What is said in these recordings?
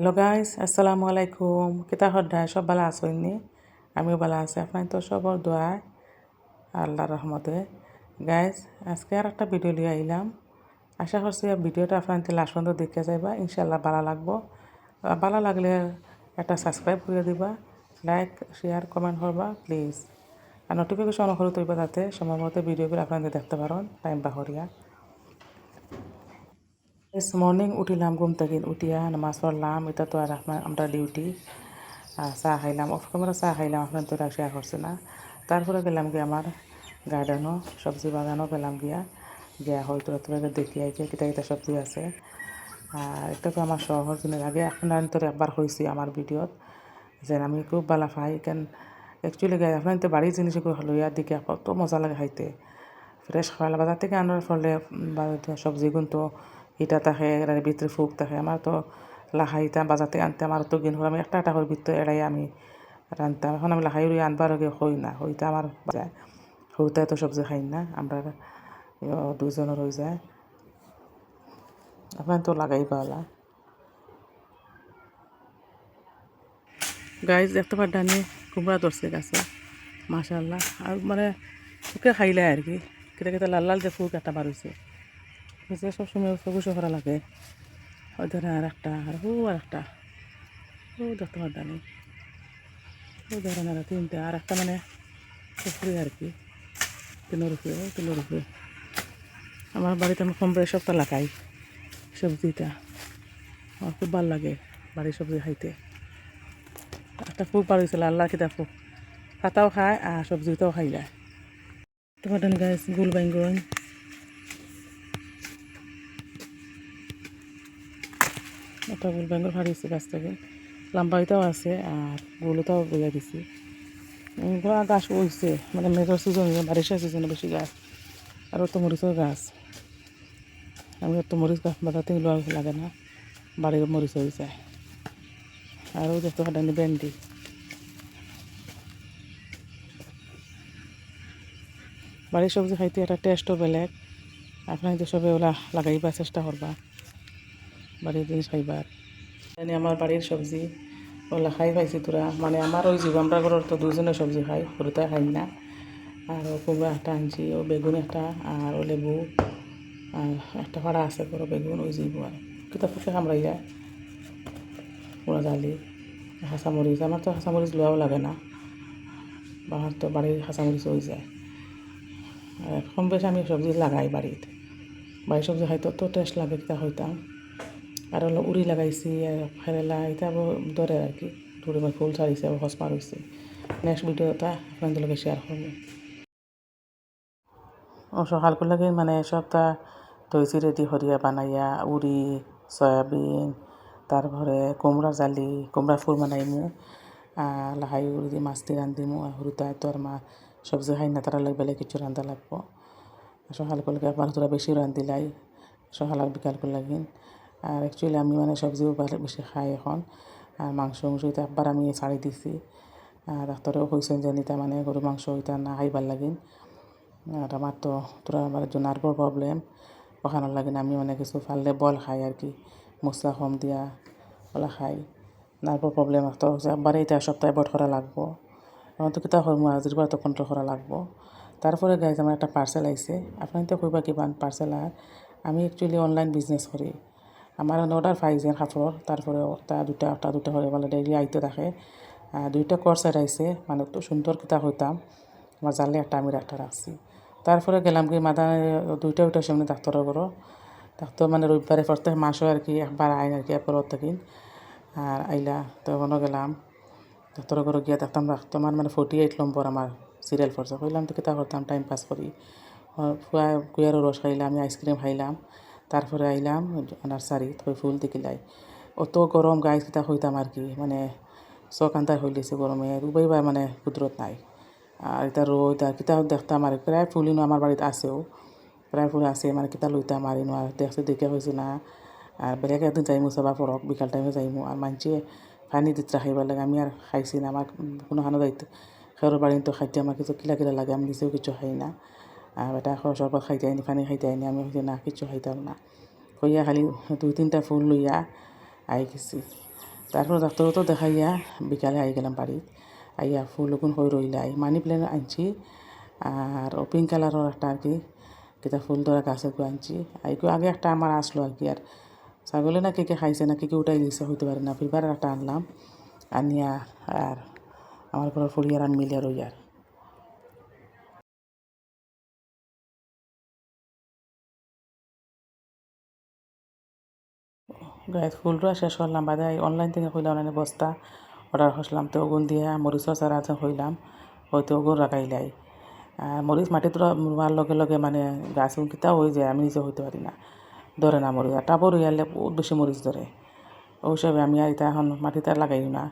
Hello guys, আসসালামু আলাইকুম। কিতা সদায় সব ভালো আছেননি? আমিও ভালো আছি। আপনার তো সবর দোয়ায় আল্লাহর রহমতে। গাইস, আজকে আর একটা ভিডিও লিয়ে আইলাম। আশা করছি ভিডিওটা আপনার লাস্ট পর্যন্ত দেখে যাইবা, ইনশাল্লাহ ভালো লাগবো। ভালো লাগলে একটা সাবস্ক্রাইব করে দিবা, লাইক শেয়ার কমেন্ট করবা প্লিজ। আর নোটিফিকেশন অন করে তৈবা যাতে সময় মতো ভিডিওগুলো আপনাদের দেখতে পারেন টাইম বাহরিয়া। মর্নিং উঠিলাম ঘুম থেকে, উঠিয়া নামাজ পড়লাম। এটা তো আর আমরা ডিউটি। চা খাইলাম, অফ ক্যামেরা চা খাইলাম, আপনার তো শেয়ার করছে না। তারপরে গেলাম গিয়ে আমার গার্ডেনও সবজি বাগানও গেলাম গিয়া হয়তো দেখি আইকে কিতা কিতা সবজি আছে। আর এটা তো আমার শহর দিনের আগে আপনার তো একবার হয়েছি আমার ভিডিওত, যে আমি খুব ভালো পাই কেন অ্যাকচুয়ালি গায়ে আপনার তো বাড়ির জিনিস লইয়ার দিকে কত মজা লাগে খাইতে। ফ্রেশ খাওয়ালে বাজার থেকে আনার ফলে সবজিগুলো তো ইটা থাকে, এর ভিতরে ফুক থাকে। আমার তো লাহাইতাম বাজার থেকে আনতে, আমার তো গিন আমি একটা করে ভিতরে এড়াই আমি রানতাম। এখন আমি লাহাই উড়ি আনবার আগে হই না, হইতে আমার যায় হইতে তো সবজি খাই না, আমরা দুজনের হয়ে যায়। আপনার তো লাগাই পাওয়া গাইজ দেখতে পাড্ডানি কুমড়া ধরছে গাছে, মাশাআল্লাহ। আর মানে ওকে খাইলে আর কি কেটে কেটে লাল লাল যে ফুল একটা বাড়িছে, সবসময় সবুজ করা লাগে। ওই ধরে আর একটা আর একটা দেখতে পাড্ডানি, ওই ধরেন আর তিনটে আর একটা মানে পুকুরে আর কি তিনের উপরে। আমার বাড়িতে আমি কম বেশ সপ্তাহ লাগাই সবজিটা, আমার খুব ভালো লাগে বাড়ির সবজি খাইতে। একটা ফুল পাড়িয়েছিল আল্লাহ কিতা ফুল, পাতাও খায় আর সবজিটাও খাই যায়। তোমার গাছ গুল বাইঙ্গন, একটা গুল বাইঙ্গন ফাড়িয়েছি গাছ থেকে, লাম্বাইটাও আছে আর গুলোটাও বইয়া দিছি। গাছ হয়েছে মানে মেঘর সিজন, বারিশার সিজনে বেশি গাছ। আর তো মরিচের গাছ, আমি তো মরিচ গাছ বাজার থেকে লওয়া লাগে না, বাড়ির মরিচ হয়ে যায়। আর ওই দেখতে পারেন ভেন্ডি, বাড়ির সবজি খাইতে একটা টেস্টও বেলেগ। আপনার তো সবে ওলা লাগাইবা চেষ্টা করবা বাড়ির জিনিস খাইবার। আমার বাড়ির সবজি ওলা খাই পাইছি তোরা, মানে আমার ওই জীব আমরা ঘরের তো দুজনের সবজি খাই, সরুতা খাই না। আর কুমড়া একটা আনছি, ও বেগুন একটা, আর ও লেবু, আর একটা ভাড়া আছে বড় বেগুন, ওই জীব আর কিতা ফুটে কামড়াই যায় পুরা জালি। হাঁচামরিচ, আমার তো হাঁচামরিচ লোয়াও লাগে না, আমার তো বাড়ির হাঁচামরিচ হয়ে যায়। আর কম বেশ আমি সবজি লাগাই বাড়িতে, বাড়ির সবজি খাইতে তো টেস্ট লাগে কিতা হইতাম। আর হলো উড়ি লাগাইছি আর ফেরেলা, এটা ধরে আর কি ধরে ফুল ছাড়িছে, হসপার হয়েছে। নেক্সট ভিডিওটা আপনাদের লগে শেয়ার করবো। সকাল করলে মানে সবটা ধুইছি রেডি হরিয়া বানাইয়া উড়ি সয়াবিন, তারপরে কুমড়া জালি কুমড়া ফুল বানাইমু, লাহাই উড়ি দিয়ে মাছ দিয়ে রান্ধিমু। আর সরুতা তো আর মা সবজি খাই না, তারা লাগে বেলেগ কিছু রান্ধা লাগবো। সকাল করলে আবার তোরা বেশি রান্ধিলাই সকাল আর বিকাল করলে। আর অ্যাকচুয়ালি আমি মানে সবজিও বেশি খাই এখন, আর মাংস এটা একবার আমি ছাড়ি দিছি। ডাক্তারেও কইছেন যে নিতা মানে গরু মাংস ওইটা না খাইবার লাগিন। আর আমার তো তোরা আমার নার্ভর প্রবলেম, ওখানোর লাগিন আমি মানে কিছু ফাললে বল খাই আর কি, মশলা কম দিয়া ওলা খাই। নার্ভর প্রবলেম তো একবারে এটা সপ্তাহে বট করা লাগবো। এখন তো কিতা করবো, আজিরবার তো কন্ট্রোল করা লাগবো। তারপরে গাইজ আমার একটা পার্সেল আইছে, আপনার তো কইবা কিবা পার্সেল। আর আমি অ্যাকচুয়ালি অনলাইন বিজনেস করি, আমার অর্ডার পাইছেন কাপড়, তারপরে একটা দুটা হয়ে বলে ডেইলি আইতে থাকে। দুইটা কোর্সের আইছে, মানে তো সুন্দর কিতা হইতাম, আমার জানলে একটা আমি একটা রাখছি। তারপরে গেলাম কি মাথা দুইটা সামনে ডাক্তারের বড় ডাক্তার, মানে রবিবারে প্রত্যেক মাসও আর কি একবার আইন আর কি এরপর থাকি। আর আইলা তখনও গেলাম ডাক্তারের ঘরে গিয়া দেখতাম তোমার মানে 48 নম্বর আমার সিরিয়াল পড়ছে। কইলাম তো কিতা করতাম টাইম পাস করি, কুয়ারও রস খাইলাম, আমি আইসক্রিম খাইলাম। তারপরে আইলাম নার্সারিত ওই ফুল দেখিলাই, অত গরম গাছ কিতা হইতাম আর কি, মানে চক আন্তায় হইলেছে গরমে, রুবাইবার মানে কুদরত নাই। আর এটা রোদ আর কিতা দেখতাম আর প্রায় ফুলিনো আমার বাড়িতে আছেও, প্রায় ফুল আছে, মানে কিতা লইতাম আর ইনো আর দেখে হয়েছে না। আর বেলেগ একদিন যাইমু সবা পড়ক, বিকাল টাইমে যাইমু। আর মানছে পানি দিতে খাইবার লাগে, আমি আর খাইছি না, আমার কোনো হানো যাইতে খেরোর বাড়ি তো খাইতে আমার কিছু কিলা লাগে, আমি নিজেও কিছু খাই না। আর এটা সরবত খাইতে আইনি, পানি খাইতে আইনি, আমি না কিছু খাইতাম না। কইয়া খালি 2-3টা ফুল লইয়া আই গেছি। তারপর ডাক্তারও তো দেখাইয়া বিকালে আই গেলাম বাড়িত আইয়া ফুল ওগুন হয়ে রইলাই মানি প্ল্যান্ট আনছি আর ও পিঙ্ক কালারের একটা আর কি কিতা ফুল ধরা গাছের আনছি আইকো আগে একটা আমার আসলো আর কি আর ছাগলে না কে খাইছে না কে উঠাই দিয়েছে হইতে পারে না ফিরবার একটা আনলাম আনিয়া আর আমার ঘরের ফুলিয়ার আমি মিলিয়ে রই আর গাছ ফুলটা শেষ করলাম বাদে অনলাইন থেকে হইলাম অনলাইনে বস্তা অর্ডার করলাম তো ওগুন দিয়ে মরিচও সারা আছে হইলাম হয়তো ওগুন রাখাইলাই আর মরিচ মাটিতে রোয়ার লগে লগে মানে গাছ কিতা হয়ে যায় আমি নিজে হইতে পারি না ধরে না মরিচ আর টাবও রইয়ালে বহুত বেশি মরিচ ধরে ওই হিসাবে আমি আর এটা এখন মাটিতে আর লাগাইও না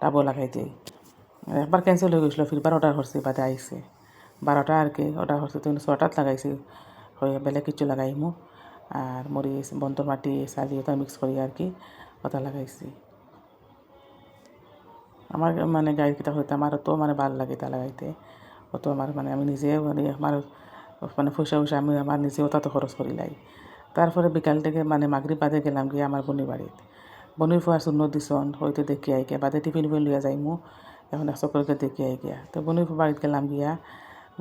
টাবও লাগাই দিই একবার ক্যান্সেল হয়ে গেছিলো ফিরবার অর্ডার করছি বাদে আইসে 12টা আর কি অর্ডার করছি তুমি 6টাত লাগাইছি হয়ে বেলেগ কিছু লাগাইমু আর মরিচ বন্তর মাটি সাজি ওটা মিক্স করি আর কি ওটা লাগাইছি আমার মানে গাড়ি কিতা হইতে আমার তো মানে ভাল লাগে তা লাগাইতে অত আমার মানে আমি নিজে মানে আমার মানে পয়সা আমি আমার নিজে ওটা তো খরচ করি লাই তারপরে বিকাল থেকে মানে মাগরিব বাদে গেলাম গিয়ে আমার বোনের বাড়িত বনির ফুয়ার শূন্য দিছন হয়তো দেখি আই গিয়া বাদে টিফিন লইয়া যাইমু এখন এক চক্করকে দেখি আই গিয়া তো বনির বাড়িত গেলাম গিয়া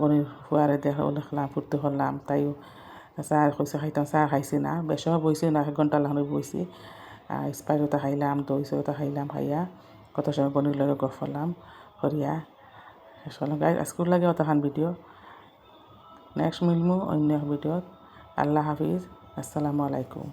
বনির ফুয়ারে দেখলাম ফুর্তি করলাম তাইও চাহ কইছে খাইতাম চাহ খাইছি না বেশ সময় বইছি না 1 ঘন্টা লাগানো বইছি স্পাইরোটা খাইলাম দই সইটা খাইলাম খাইয়া কত সময় বনির লগে গপ করলাম করিয়া শেষ করলাম গাইজ আজকুর লাগে অতখান ভিডিও নেক্সট মিলমু অন্য এক ভিডিওত আল্লাহ হাফিজ আসসালামু আলাইকুম